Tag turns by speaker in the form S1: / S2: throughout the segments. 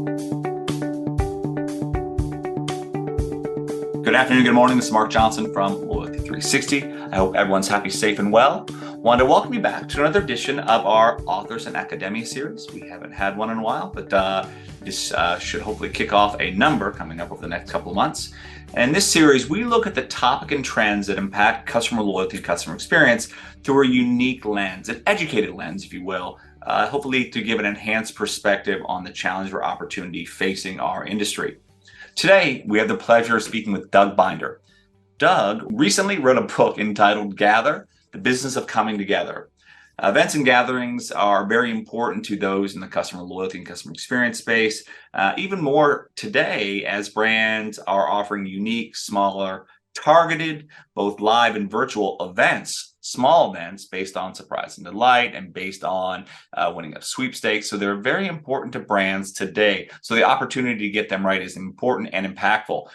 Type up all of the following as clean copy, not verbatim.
S1: Good afternoon, good morning. This is Mark Johnson from Loyalty360. I hope everyone's happy, safe, and well. Wanted to welcome you back to another edition of our Authors and Academia series. We haven't had one in a while, but this should hopefully kick off a number coming up over the next couple of months. And in this series, we look at the topic and trends that impact customer loyalty and customer experience through a unique lens, an educated lens, if you will, hopefully to give an enhanced perspective on the challenge or opportunity facing our industry. Today, we have the pleasure of speaking with Doug Binder. Doug recently wrote a book entitled Gather, The Business of Coming Together. Events and gatherings are very important to those in the customer loyalty and customer experience space, even more today as brands are offering unique, smaller, targeted, both live and virtual events, small events based on surprise and delight and based on winning a sweepstakes. So they're very important to brands today. So the opportunity to get them right is important and impactful.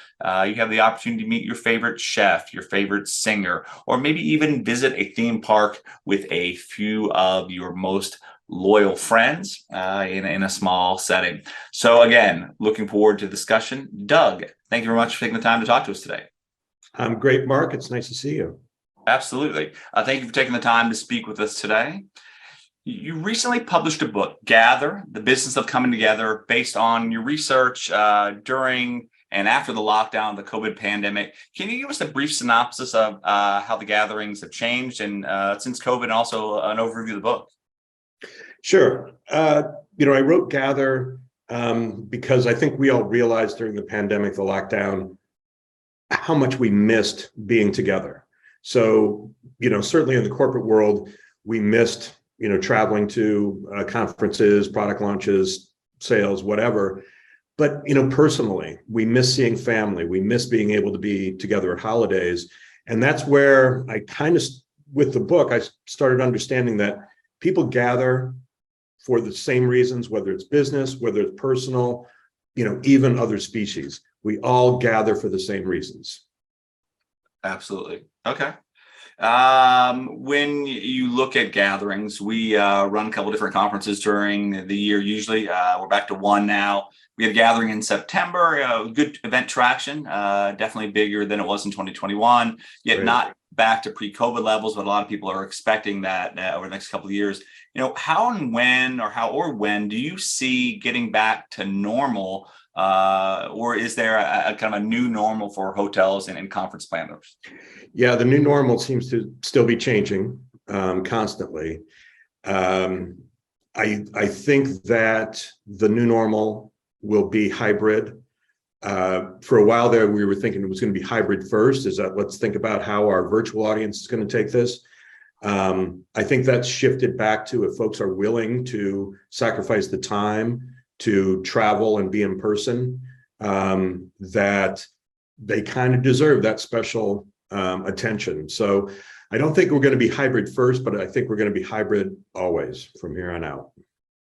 S1: You have the opportunity to meet your favorite chef, your favorite singer, or maybe even visit a theme park with a few of your most loyal friends in a small setting. So again, looking forward to the discussion. Doug, thank you very much for taking the time to talk to us today.
S2: I'm great, Mark. It's nice to see you.
S1: Absolutely. Thank you for taking the time to speak with us today. You recently published a book, Gather, The Business of Coming Together, based on your research during and after the lockdown, the COVID pandemic. Can you give us a brief synopsis of how the gatherings have changed and since COVID, and also an overview of the book?
S2: Sure. I wrote Gather because I think we all realized during the pandemic, the lockdown, how much we missed being together. So, certainly in the corporate world, we missed, traveling to conferences, product launches, sales, whatever. But, personally, we miss seeing family. We miss being able to be together at holidays. And that's where I with the book, I started understanding that people gather for the same reasons, whether it's business, whether it's personal, even other species. We all gather for the same reasons.
S1: Absolutely. Okay. When you look at gatherings, we run a couple different conferences during the year. Usually, we're back to one now. We had a gathering in September, good event traction, definitely bigger than it was in 2021, yet
S2: Great.
S1: Not back to pre-COVID levels, but a lot of people are expecting that over the next couple of years. How and when do you see getting back to normal? Or is there a kind of a new normal for hotels and conference planners?
S2: Yeah, the new normal seems to still be changing constantly. I think that the new normal will be hybrid. For a while there, we were thinking it was going to be hybrid first. Let's think about how our virtual audience is going to take this. I think that's shifted back to if folks are willing to sacrifice the time to travel and be in person, that they kind of deserve that special attention. So I don't think we're going to be hybrid first, but I think we're going to be hybrid always from here on out.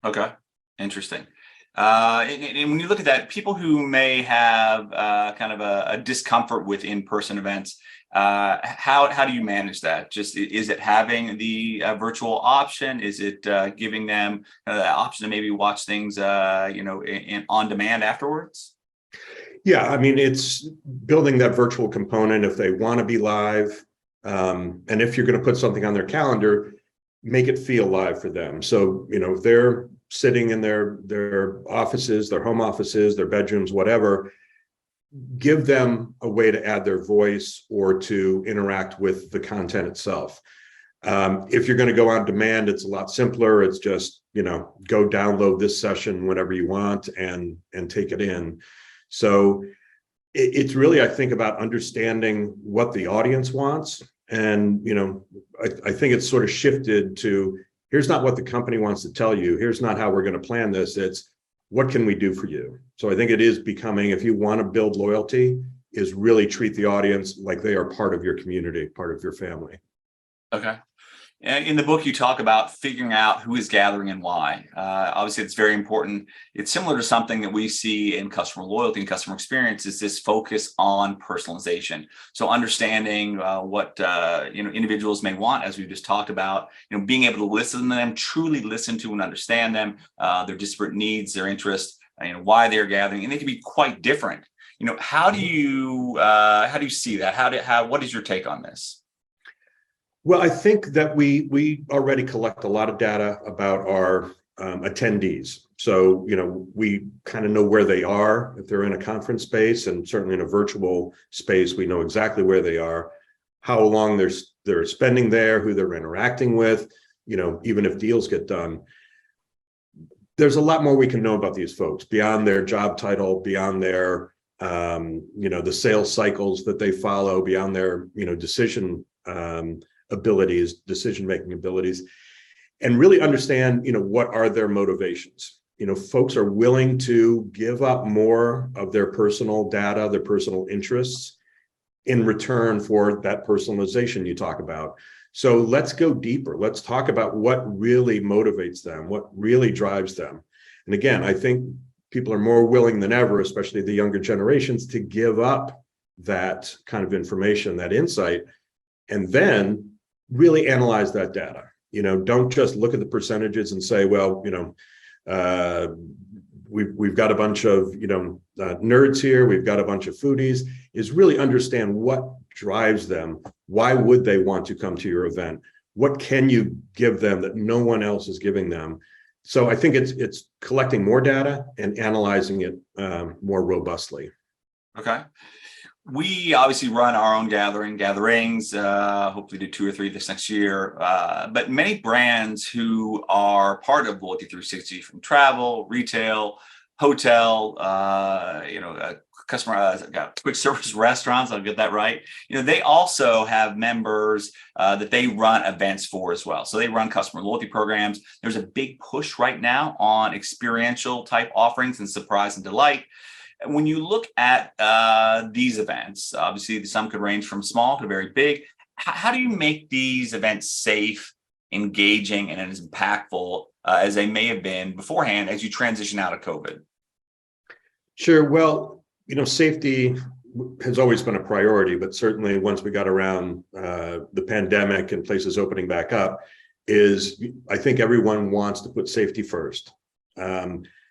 S1: Okay, interesting. And when you look at that, people who may have kind of a discomfort with in-person events, how do you manage that? Just is it having the virtual option? Is it giving them the option to maybe watch things, on demand afterwards?
S2: Yeah, I mean, it's building that virtual component if they want to be live, and if you're going to put something on their calendar, make it feel live for them. So, if they're sitting in their offices, their home offices, their bedrooms, whatever, give them a way to add their voice or to interact with the content itself. If you're going to go on demand, it's a lot simpler. It's just, go download this session whenever you want and take it in. So it's really, I think, about understanding what the audience wants. And, I think it's sort of shifted to, here's not what the company wants to tell you. Here's not how we're going to plan this. It's, what can we do for you? So I think it is becoming, if you want to build loyalty, is really treat the audience like they are part of your community, part of your family.
S1: Okay. In the book, you talk about figuring out who is gathering and why. Obviously, it's very important. It's similar to something that we see in customer loyalty and customer experience, is this focus on personalization. So understanding what individuals may want, as we just talked about, being able to listen to them, truly listen to and understand them, their disparate needs, their interests, why they're gathering, and they can be quite different. How do you see that? What is your take on this?
S2: Well, I think that we already collect a lot of data about our attendees. So, we kind of know where they are if they're in a conference space, and certainly in a virtual space, we know exactly where they are, how long they're spending there, who they're interacting with, even if deals get done. There's a lot more we can know about these folks beyond their job title, beyond their, the sales cycles that they follow, beyond their, decision-making abilities, and really understand, what are their motivations. Folks are willing to give up more of their personal data, their personal interests in return for that personalization you talk about. So let's go deeper. Let's talk about what really motivates them, what really drives them. And again, I think people are more willing than ever, especially the younger generations, to give up that kind of information, that insight, and then really analyze that data. Don't just look at the percentages and say, well, we've got a bunch of, nerds here, we've got a bunch of foodies, is really understand what drives them. Why would they want to come to your event? What can you give them that no one else is giving them? So I think it's collecting more data and analyzing it more robustly.
S1: Okay. We obviously run our own gatherings, hopefully do 2 or 3 this next year. But many brands who are part of Loyalty360, from travel, retail, hotel, quick service restaurants, I'll get that right. They also have members that they run events for as well. So they run customer loyalty programs. There's a big push right now on experiential type offerings and surprise and delight. When you look at these events, obviously some could range from small to very big. How do you make these events safe, engaging, and as impactful as they may have been beforehand as you transition out of COVID?
S2: Sure. Well, safety has always been a priority, but certainly once we got around the pandemic and places opening back up, I think everyone wants to put safety first.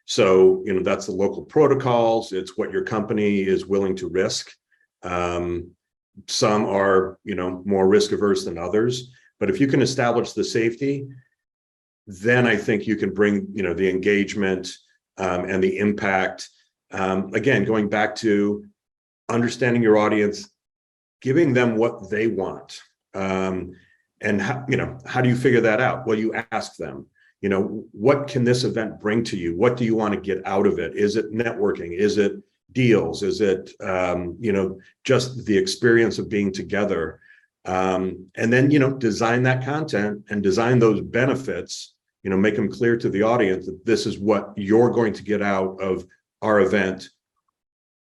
S2: So, that's the local protocols. It's what your company is willing to risk. Some are, more risk averse than others. But if you can establish the safety, then I think you can bring, the engagement and the impact. Again, going back to understanding your audience, giving them what they want. And how do you figure that out? Well, you ask them. What can this event bring to you? What do you want to get out of it? Is it networking? Is it deals? Is it, just the experience of being together? And then, design that content and design those benefits, make them clear to the audience that this is what you're going to get out of our event,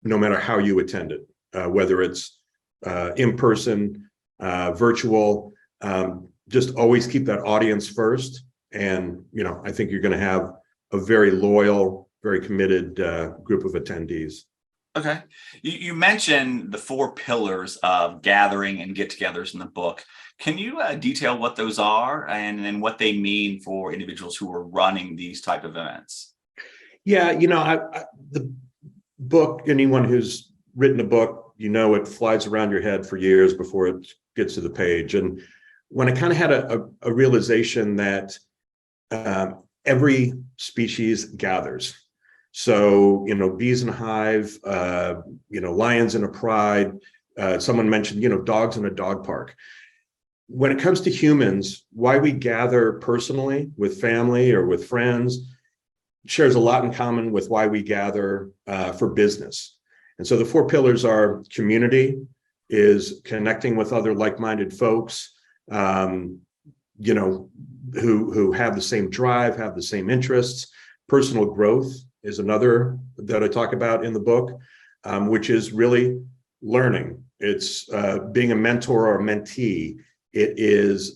S2: no matter how you attend it, whether it's in person, virtual, just always keep that audience first. And, I think you're going to have a very loyal, very committed group of attendees.
S1: Okay. You mentioned the 4 pillars of gathering and get-togethers in the book. Can you detail what those are and what they mean for individuals who are running these type of events?
S2: Yeah, the book, anyone who's written a book, it flies around your head for years before it gets to the page. And when I kind of had a realization that every species gathers. So, bees in a hive, lions in a pride. Someone mentioned, dogs in a dog park. When it comes to humans, why we gather personally with family or with friends shares a lot in common with why we gather for business. And so the 4 pillars are: community is connecting with other like-minded folks, who have the same drive, have the same interests. Personal growth is another that I talk about in the book, which is really learning. It's being a mentor or a mentee. It is,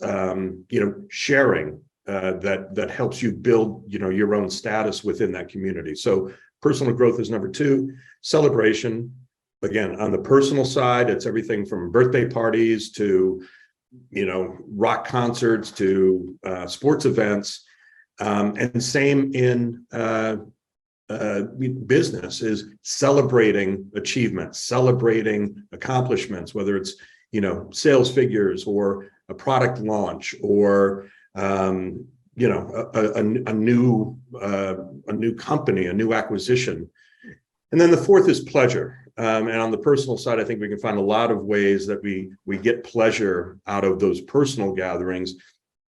S2: sharing that helps you build, your own status within that community. So personal growth is number 2. Celebration, again, on the personal side, it's everything from birthday parties to, rock concerts to sports events, and same in business is celebrating achievements, celebrating accomplishments, whether it's, sales figures or a product launch or, a new company, a new acquisition. And then the fourth is pleasure. And on the personal side, I think we can find a lot of ways that we get pleasure out of those personal gatherings.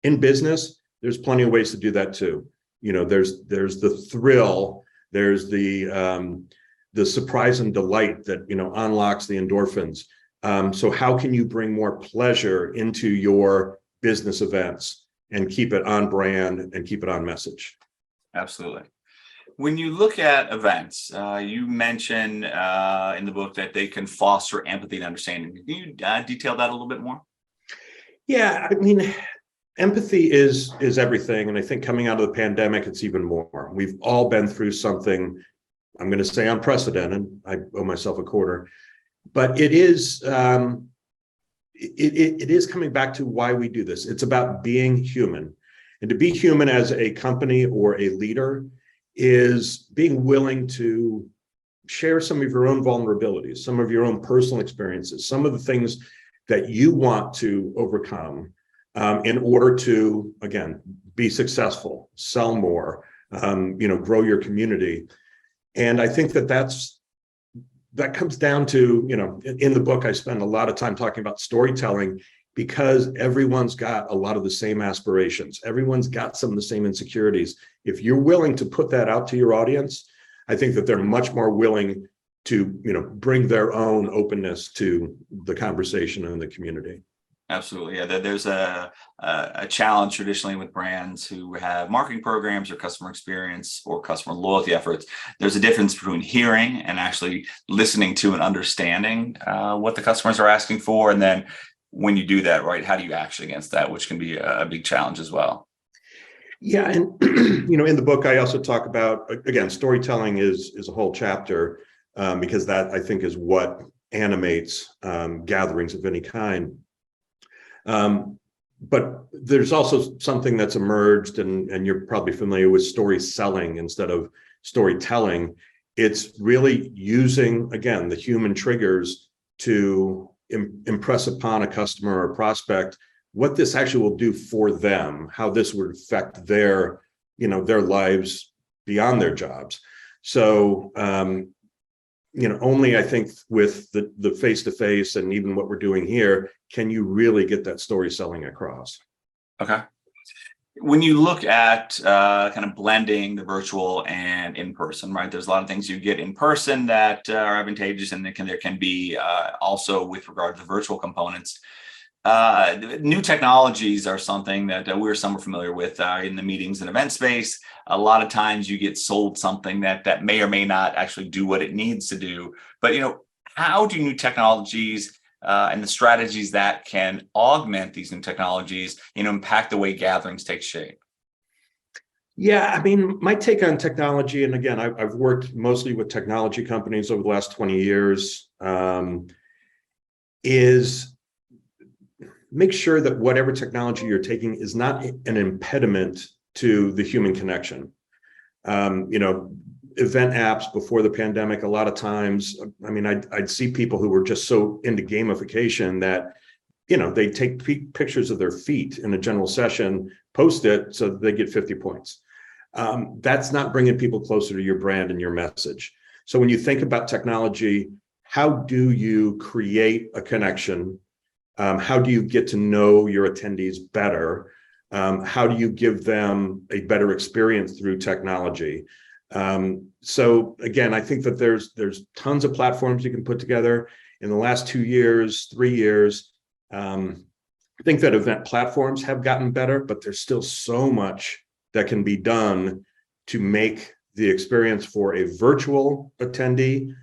S2: In business, there's plenty of ways to do that too. There's the thrill, there's the surprise and delight that unlocks the endorphins. So how can you bring more pleasure into your business events and keep it on brand and keep it on message?
S1: Absolutely. When you look at events, you mention in the book that they can foster empathy and understanding. Can you detail that a little bit more?
S2: Yeah, I mean, empathy is everything. And I think coming out of the pandemic, it's even more. We've all been through something, I'm going to say unprecedented. I owe myself a quarter. But it is it is coming back to why we do this. It's about being human. And to be human as a company or a leader is being willing to share some of your own vulnerabilities, some of your own personal experiences, some of the things that you want to overcome in order to, again, be successful, sell more, grow your community. And I think that comes down to, in the book, I spend a lot of time talking about storytelling because everyone's got a lot of the same aspirations. Everyone's got some of the same insecurities. If you're willing to put that out to your audience, I think that they're much more willing to, bring their own openness to the conversation and the community.
S1: Absolutely. Yeah, there's a challenge traditionally with brands who have marketing programs or customer experience or customer loyalty efforts. There's a difference between hearing and actually listening to and understanding what the customers are asking for. And then when you do that, right, how do you action against that, which can be a big challenge as well.
S2: Yeah. And, in the book, I also talk about, again, storytelling is a whole chapter because that, I think, is what animates gatherings of any kind. But there's also something that's emerged, and you're probably familiar with story selling instead of storytelling. It's really using, again, the human triggers to impress upon a customer or prospect what this actually will do for them, how this would affect their lives beyond their jobs. So, only I think with the face-to-face and even what we're doing here, can you really get that story selling across? Okay.
S1: When you look at kind of blending the virtual and in person, right? There's a lot of things you get in person that are advantageous, and there can be also with regard to the virtual components. New technologies are something that we're somewhat familiar with in the meetings and event space. A lot of times you get sold something that may or may not actually do what it needs to do. But, how do new technologies and the strategies that can augment these new technologies, impact the way gatherings take shape?
S2: Yeah, I mean, my take on technology, and again, I've worked mostly with technology companies over the last 20 years, is make sure that whatever technology you're taking is not an impediment to the human connection. Event apps before the pandemic, a lot of times, I'd see people who were just so into gamification that, they take pictures of their feet in a general session, post it so that they get 50 points. That's not bringing people closer to your brand and your message. So when you think about technology, how do you create a connection? How do you get to know your attendees better? How do you give them a better experience through technology? So again, I think that there's tons of platforms you can put together. In the last 2 years, 3 years, I think that event platforms have gotten better, but there's still so much that can be done to make the experience for a virtual attendee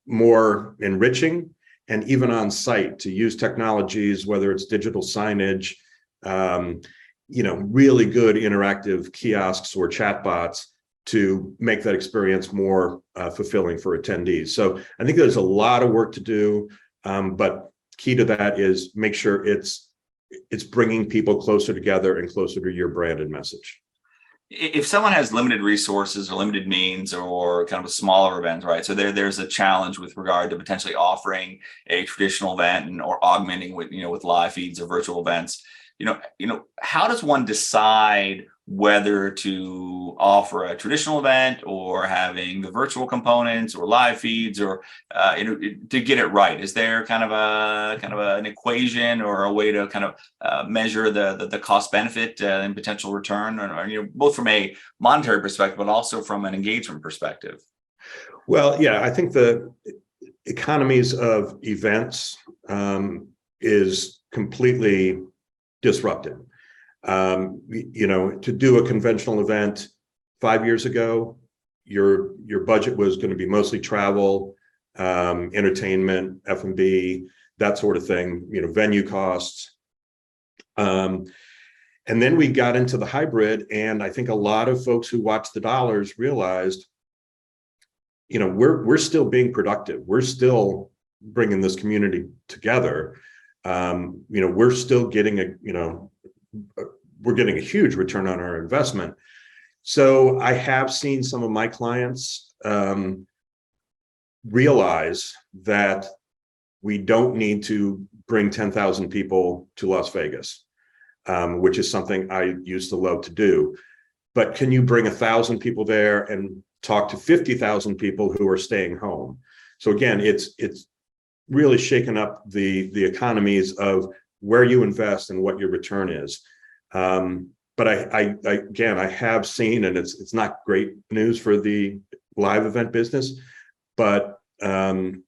S2: more enriching, and even on site to use technologies, whether it's digital signage, really good interactive kiosks or chatbots to make that experience more fulfilling for attendees. So I think there's a lot of work to do, but key to that is make sure it's bringing people closer together and closer to your brand and message.
S1: If someone has limited resources or limited means or kind of a smaller event, right? So there's a challenge with regard to potentially offering a traditional event or augmenting with, with live feeds or virtual events. How does one decide whether to offer a traditional event or having the virtual components or live feeds or to get it right? Is there an equation or a way to kind of measure the cost benefit and potential return, or both from a monetary perspective, but also from an engagement perspective?
S2: Well, yeah, I think the economies of events is completely disrupted. To do a conventional event 5 years ago, your budget was going to be mostly travel, entertainment, F&B, that sort of thing, venue costs. And then we got into the hybrid, and I think a lot of folks who watched the dollars realized, we're still being productive. We're still bringing this community together. We're still getting we're getting a huge return on our investment. So I have seen some of my clients realize that we don't need to bring 10,000 people to Las Vegas, which is something I used to love to do. But can you bring 1,000 people there and talk to 50,000 people who are staying home? So again, it's really shaken up the economies of where you invest and what your return is. But I have seen, and it's not great news for the live event business, but the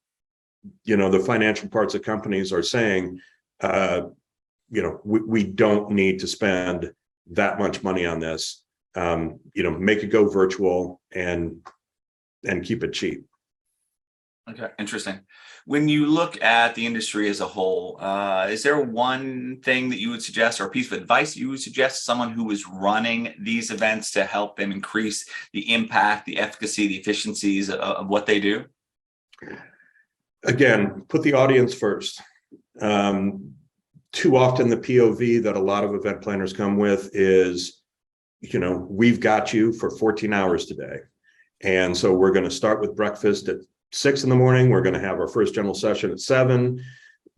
S2: financial parts of companies are saying, we don't need to spend that much money on this. Make it go virtual and keep it cheap.
S1: Okay, interesting. When you look at the industry as a whole, is there one thing that you would suggest or a piece of advice you would suggest to someone who is running these events to help them increase the impact, the efficacy, the efficiencies of what they do?
S2: Again, put the audience first. Too often the POV that a lot of event planners come with is, we've got you for 14 hours today. And so we're going to start with breakfast at 6 in the morning. We're going to have our first general session at 7.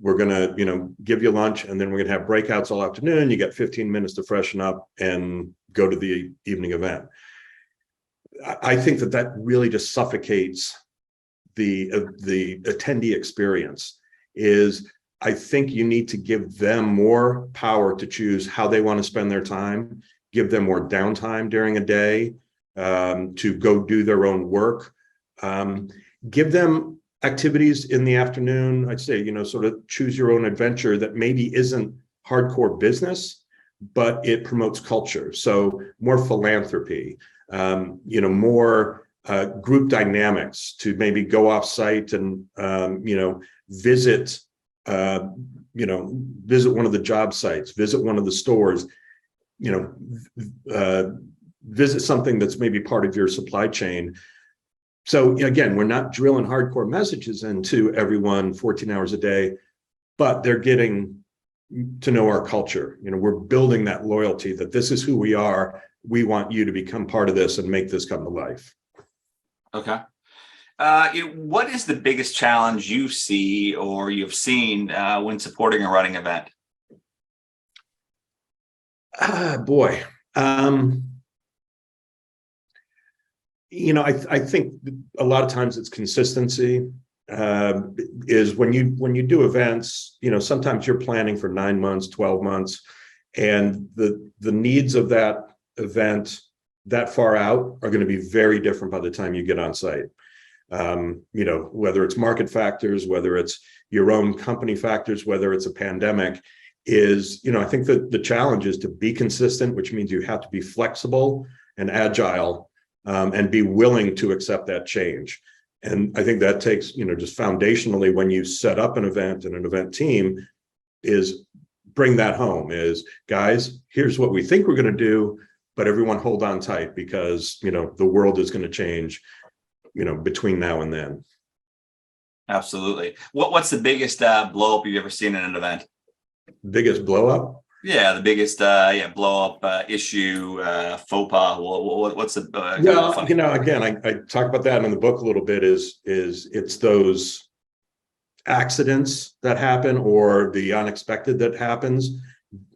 S2: We're going to, give you lunch, and then we're going to have breakouts all afternoon. You get 15 minutes to freshen up and go to the evening event. I think that really just suffocates the attendee experience. I think you need to give them more power to choose how they want to spend their time, give them more downtime during a day to go do their own work. Give them activities in the afternoon. I'd say, sort of choose your own adventure that maybe isn't hardcore business, but it promotes culture. So more philanthropy, more group dynamics to maybe go off site and, visit one of the job sites, visit one of the stores, visit something that's maybe part of your supply chain. So again, we're not drilling hardcore messages into everyone 14 hours a day, but they're getting to know our culture. We're building that loyalty that this is who we are. We want you to become part of this and make this come to life.
S1: Okay. What is the biggest challenge you see or you've seen when supporting a running event?
S2: Boy. I think a lot of times it's consistency. Is when you do events, sometimes you're planning for 9 months, 12 months, and the needs of that event that far out are going to be very different by the time you get on site. Whether it's market factors, whether it's your own company factors, whether it's a pandemic, I think that the challenge is to be consistent, which means you have to be flexible and agile, and be willing to accept that change. And I think that takes, just foundationally, when you set up an event and an event team, is bring that home is, guys, here's what we think we're going to do, but everyone hold on tight because, the world is going to change, between now and then.
S1: Absolutely. What's the biggest blow up you've ever seen in an event?
S2: Biggest blow up?
S1: Yeah, the biggest blow up issue, faux pas. What's the
S2: Well,
S1: funny?
S2: again, I talk about that in the book a little bit. Is it's those accidents that happen or the unexpected that happens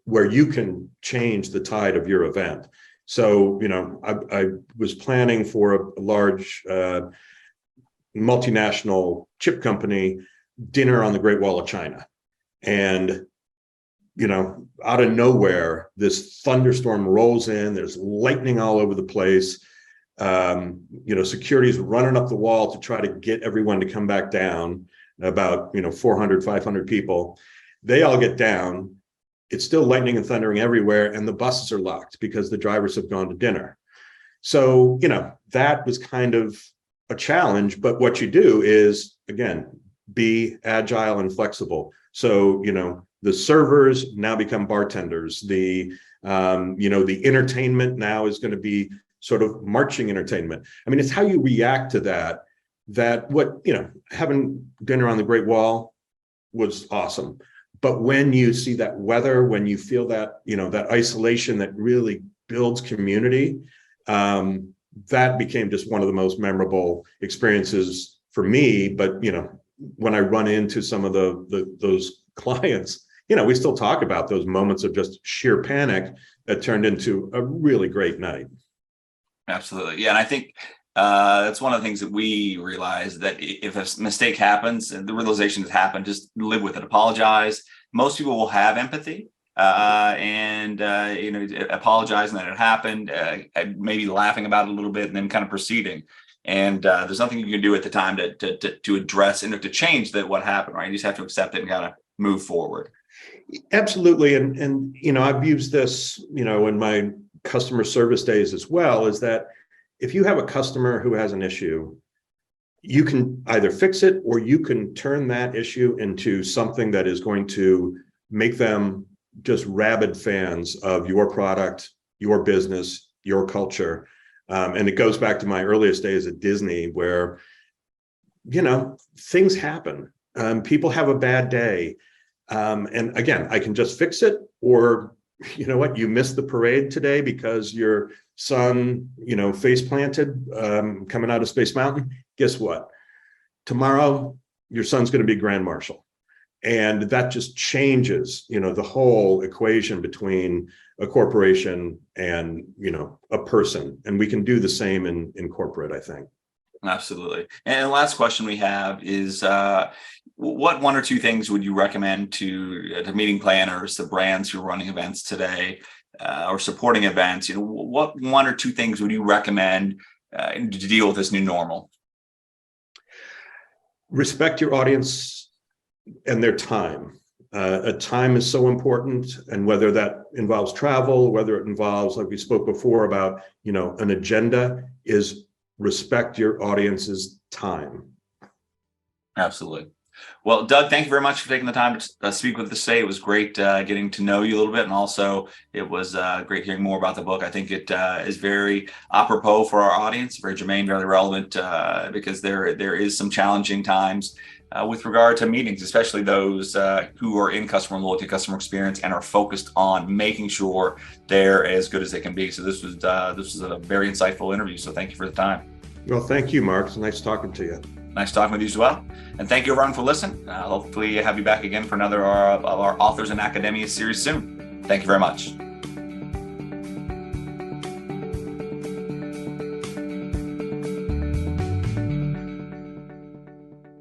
S2: where you can change the tide of your event. So, I was planning for a large multinational chip company dinner on the Great Wall of China. And, out of nowhere, this thunderstorm rolls in, there's lightning all over the place. Security's running up the wall to try to get everyone to come back down, about, 400, 500 people. They all get down. It's still lightning and thundering everywhere, and the buses are locked because the drivers have gone to dinner. So, that was kind of a challenge, but what you do is, again, be agile and flexible. So, the servers now become bartenders. The entertainment now is going to be sort of marching entertainment. I mean, it's how you react to that having dinner on the Great Wall was awesome. But when you see that weather, when you feel that, that isolation that really builds community, that became just one of the most memorable experiences for me. But, when I run into some of those clients, we still talk about those moments of just sheer panic that turned into a really great night.
S1: Absolutely. Yeah. And I think that's one of the things that we realize, that if a mistake happens and the realization has happened, just live with it, apologize. Most people will have empathy and apologizing that it happened, maybe laughing about it a little bit and then kind of proceeding. And there's nothing you can do at the time to address and to change what happened, right? You just have to accept it and kind of move forward.
S2: Absolutely. And I've used this, in my customer service days as well, is that if you have a customer who has an issue, you can either fix it or you can turn that issue into something that is going to make them just rabid fans of your product, your business, your culture. And it goes back to my earliest days at Disney where, things happen. People have a bad day. And again, I can just fix it, or you missed the parade today because your son, face planted coming out of Space Mountain. Guess what? Tomorrow, your son's going to be Grand Marshal. And that just changes, the whole equation between a corporation and, a person. And we can do the same in corporate, I think.
S1: Absolutely. And the last question we have is, what one or two things would you recommend to meeting planners, the brands who are running events today or supporting events? What one or two things would you recommend to deal with this new normal?
S2: Respect your audience and their time. Time is so important, and whether that involves travel, whether it involves, like we spoke before about, an agenda, is respect your audience's time.
S1: Absolutely. Well, Doug, thank you very much for taking the time to speak with us today. It was great getting to know you a little bit, and also it was great hearing more about the book. I think it is very apropos for our audience, very germane, very relevant, because there is some challenging times with regard to meetings, especially those who are in customer loyalty, customer experience, and are focused on making sure they're as good as they can be. So this was a very insightful interview. So thank you for the time.
S2: Well, thank you, Mark. It's nice talking to you.
S1: Nice talking with you as well. And thank you everyone for listening. Hopefully have you back again for another of our Authors in Academia series soon. Thank you very much.